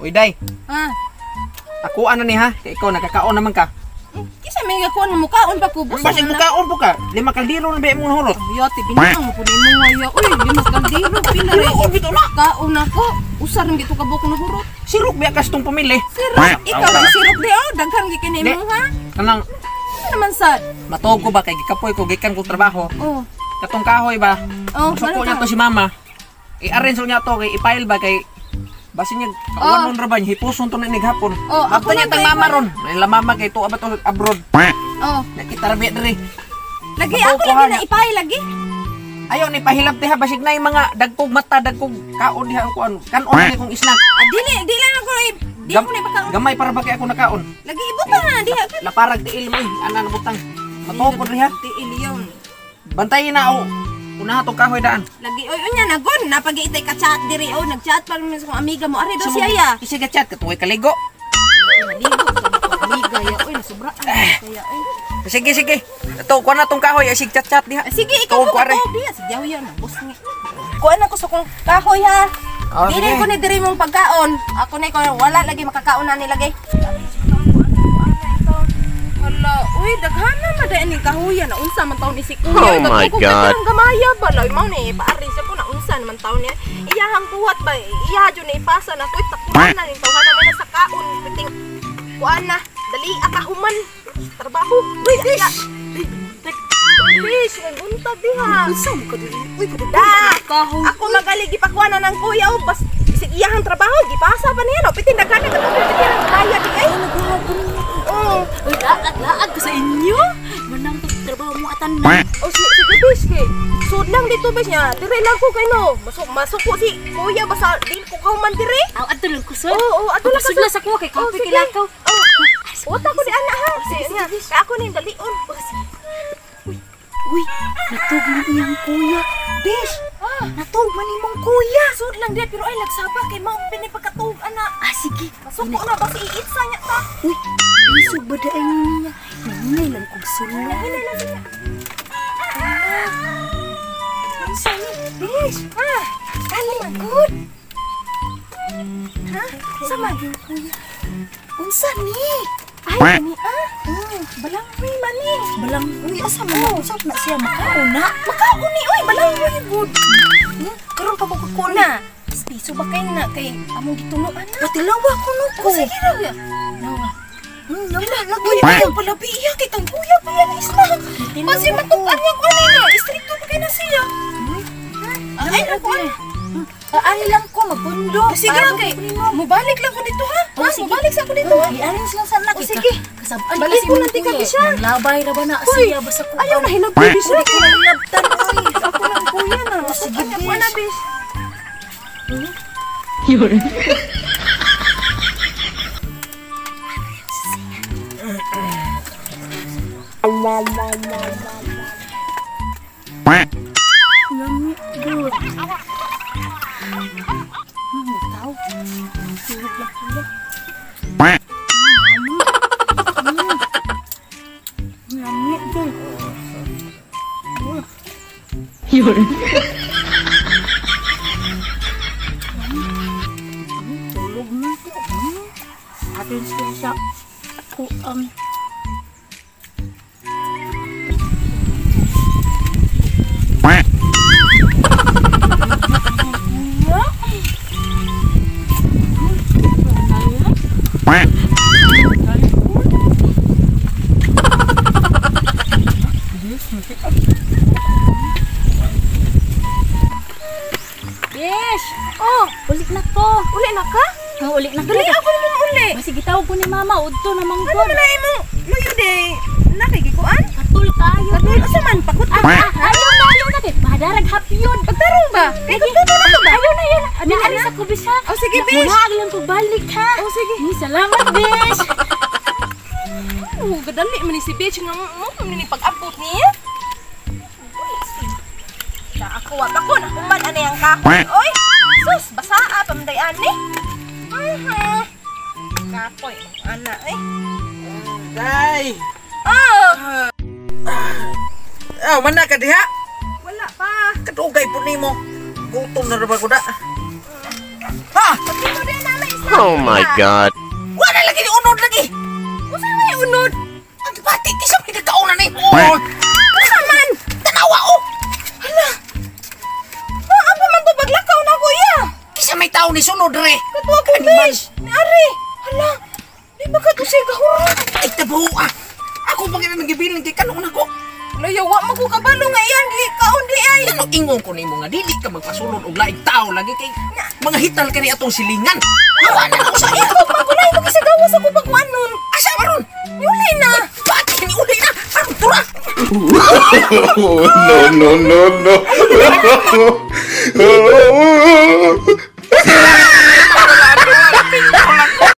Uy, day. Ha? Ako ano ni ha? Kaya ikaw nakakaon naman ka. Kisa may gakuan mo mukaon pa ko. Basig mukaon po ka. 5 kaldero na ba imong nahurot? Yati binang mo punin mo ngaya. Uy, di mas kaldero pila rin. Iyo, bito na. Kaon ako. Usar ng gito kabuk na hurot. Sirok biya kas tong pamili. Sirok. Ikaw ang sirok di oh. Daghan gikin Di. mo ha. Kanang Ano naman sad? matog ko ba kay gikapoy ko gikan ko trabaho. Oh. Katong kahoy ba? Oh, Suko ano niya ka? to si mama. I-arrange niya to kay i-file ba kay basi niya kawan ra ba niya hipuson to na hapon. Oh, Ako ako niya lang tang kay- mama ron. Ay la mama kay to abato abroad. Oh. Nakita ra biya diri. Lagi Matuo ako ko, lagi ha? na ipay lagi. Ayaw ni pahilap diha basig na yung mga dagkog mata dagkog kaon diha ko ano. Kanon ni kong snack. Ah, dili lang ako di ako na bakaon. Gamay para ba kay ako nakaon. Lagi ibutan na diha. Laparag tiil mo ana na butang. Matupod diha. Tiil yon. Bantayin na ako. Una tong kahoy daan. Lagi oy unya nagon napag-iitay ka chat diri oh nag-chat pa rin sa amiga mo are do siya ya. Isiga chat katuloy kaligo. Maligo amiga ya oy nasubra kaya oy. Sige. Ito kuha na tong kahoy isig chat diha. Sige ikaw Tuog mo ko, are. ko diya si Jaw yan boss ni. Kuan ako sa kong kahoy ha. Oh, Dili sige. ko ni diri mong pagkaon. Ako na ko wala lagi makakaon na ni lagi. Hala, uy daghana na dai ni kahoy na unsa man taon ni si Kuya. Oh my God. Ang gamaya ba law mo ni paari siya ko na unsa man taon niya. Iyahang buhat ba iya jud ni ipasa na koy tapuan na ni tawhan na may sa kaon piting kuan na dali akahuman trabaho. Uy dish. Dish, nagunta diha. Unsa mo ka dili? Uy kada. Ako magaligi pakuana ng kuya o bas isig iyahang trabaho gipasa pa niya no piting daghana ka piting kaya di ay. Oh, Uy, laag ko sa inyo. Manang trabaho mo atan na. oh sige bis kay. Sud lang dito bis niya. Dire lang ko kay no. Masuk ko si kuya basta di ko kauman dire. Aw, adto lang ko sir. Oo, ato lang Sudla sa ko kay Oh, kape sige. kilakaw. Oh. Wata ko di ana ha. Sige niya. Kay ako ni dalion. Uy, natug man iyang kuya. Bis. Natug man imong kuya. Sud lang di pero ay lagsaba kay mao pinipagkatug ana. Ah, sige. Masuk ko na basta iitsa niya ta. Uy, isog ba daan niya? Nanginay lang kong sulong. Hinay lang niya. Unsa ni? Bis. Ha. Ano man good? Ha? Sama gyud kuya. Unsa ni? Ay, ni balanghoy man ni. Balang, uy, asa mo? Usap na siya makauna. Makaon ni oy, balanghoy good. Karon pa ko Na, piso ba kay na kay among gitunuan na? Patilaw ba ko no ko? Sige ra ya. Nawa. Lagi pa pala biya kay tang kuya pa yan isla. Kasi matukan niya ko na. Istrikto pa kay na siya. Ay, naku. Ay lang ko magpundo. Sige ra kay. Mubalik lang ko dito ha. Oh, sige. Mubalik sa ko dito ha. I-arrange lang sana Oh, sige. Kasabay Balik mo lang tika siya. Labay ra ba na Uy, siya basta ko. ayaw na hinabdi siya. Ko na labtan oy. Ako lang kuya na. Sige, Ako bis. na bis. Lami good. Tahu. Tulog lang sila. Lami good. Tulog na ko. Atin siya sa kuang. Yes! Oh, ulit na ko. Uli na ka? Oh, ulit na ko. Dali ako naman uli. Sige, tawag ko ni mama. Udto naman ko. Ano na imong luyo de? Nakikikuan? Katul kayo. Katul asa man pakut Ah, ayaw na kay padarag hapyon. Pagtarong ba? Eh katuto na ko ba? Ayaw na yan. Naalis sa kubis ha. Oh sige bis. Mula lang ko balik ha. Oh sige. Salamat bis. Oh, gadali man ni si Bitch nga mo ni pag-abot niya. Na ako wag ako na human ani ang kahoy. Oy, sus basaa pamday ani. Kapoy ana eh. Day. Oh, Mana ka diha? wala pa. Kadugay po nimo. Gutom na ra ba ko da? Ha? Pati mo din na may isa. Oh my god. Wala lagi ni unod lagi. Usa may unod. Ang pati kisa may kakauna ni. Oh. Usa man. Tanawa oh. Hala. Apa man to paglakaw na ko iya? Kisa may tao ni sunod re. Katuwa ka besh. Ni Ari. Hala. Di ba ka to siya gahurot? Ay tabuo ah. Ako pag magibiling kay kanuna ko. Layawa mo ko kabalo nga iyan. Di kaon di ay. Ano ingon ko nimo nga dili ka magpasulod og laing tao lagi kay mga hital kani atong silingan. Awa na ko sa iyo. Ako na yung kisagawas ako pagkuan nun. Asa maron? Uli na. Bakit ni uli na? Ang tura. No, no, no, no.